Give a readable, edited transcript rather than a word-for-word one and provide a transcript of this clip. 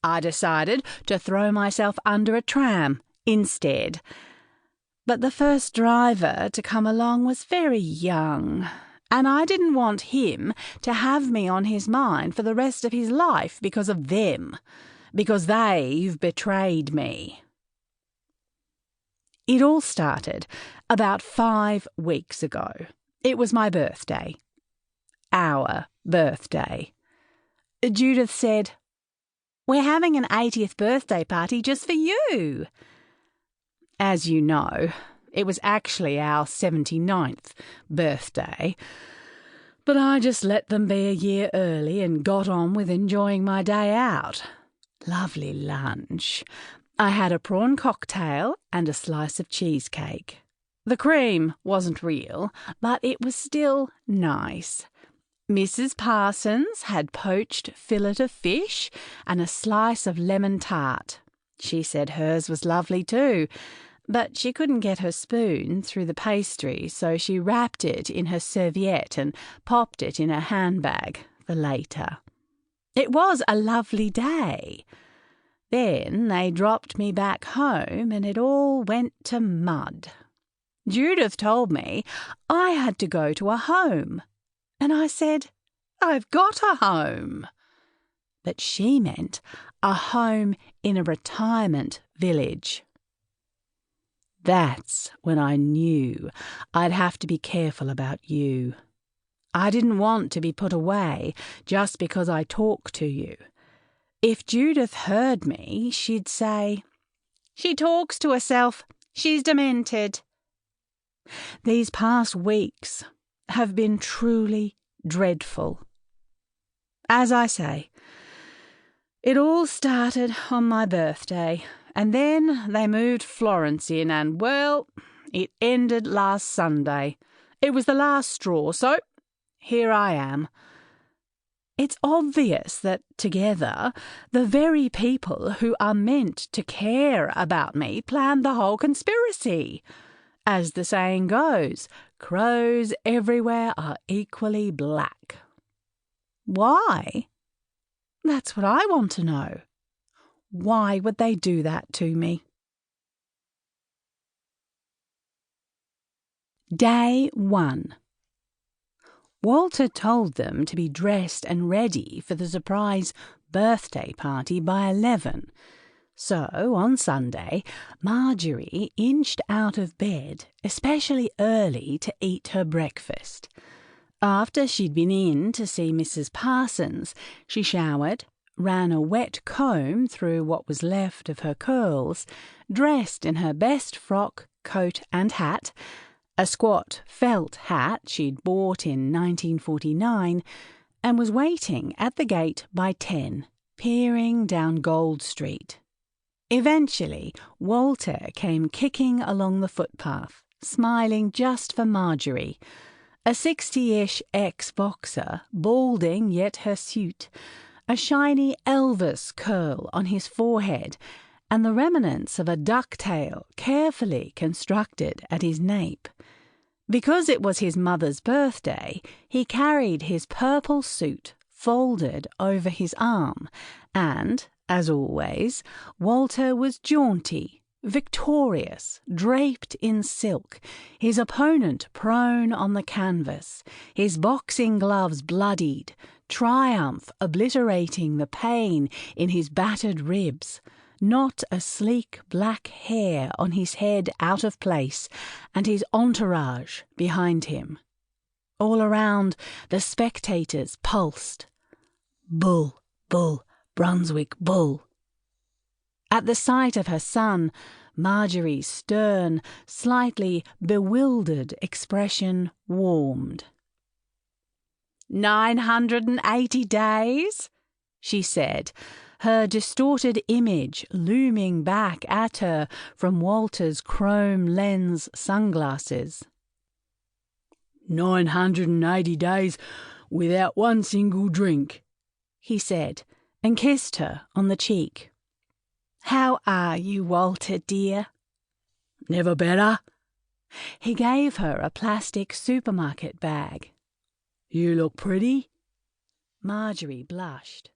I decided to throw myself under a tram instead. But the first driver to come along was very young, and I didn't want him to have me on his mind for the rest of his life because of them, because they've betrayed me. It all started about 5 weeks ago. It was my birthday. Our birthday. Judith said, "We're having an 80th birthday party just for you." As you know, it was actually our 79th birthday, but I just let them be a year early and got on with enjoying my day out. Lovely lunch. I had a prawn cocktail and a slice of cheesecake. The cream wasn't real, but it was still nice. Mrs. Parsons had poached fillet of fish and a slice of lemon tart. She said hers was lovely too, but she couldn't get her spoon through the pastry, so she wrapped it in her serviette and popped it in her handbag for later. It was a lovely day. Then they dropped me back home and it all went to mud. Judith told me I had to go to a home, and I said, "I've got a home." But she meant a home in a retirement village. That's when I knew I'd have to be careful about you. I didn't want to be put away just because I talk to you. If Judith heard me, she'd say, "She talks to herself. She's demented." These past weeks have been truly dreadful. As I say, it all started on my birthday, and then they moved Florence in, and, well, it ended last Sunday. It was the last straw, so here I am. It's obvious that together, the very people who are meant to care about me planned the whole conspiracy. As the saying goes, crows everywhere are equally black. Why? That's what I want to know. Why would they do that to me? Day 1. Walter told them to be dressed and ready for the surprise birthday party by 11. So, on Sunday, Margery inched out of bed especially early to eat her breakfast. After she'd been in to see Mrs. Parsons, she showered, ran a wet comb through what was left of her curls, dressed in her best frock, coat and hat, a squat felt hat she'd bought in 1949, and was waiting at the gate by 10, peering down Gold Street. Eventually, Walter came kicking along the footpath, smiling just for Margery, a 60-ish ex-boxer, balding yet hirsute, a shiny Elvis curl on his forehead, and the remnants of a ducktail carefully constructed at his nape. Because it was his mother's birthday, he carried his purple suit folded over his arm, and, as always, Walter was jaunty, victorious, draped in silk, his opponent prone on the canvas, his boxing gloves bloodied, triumph obliterating the pain in his battered ribs, not a sleek black hair on his head out of place, and his entourage behind him. All around, the spectators pulsed. Bull, bull, Brunswick bull. At the sight of her son, Margery's stern, slightly bewildered expression warmed. 980 days, she said, her distorted image looming back at her from Walter's chrome lens sunglasses. 980 days without one single drink, he said, and kissed her on the cheek. How are you, Walter, dear? Never better. He gave her a plastic supermarket bag. You look pretty. Margery blushed.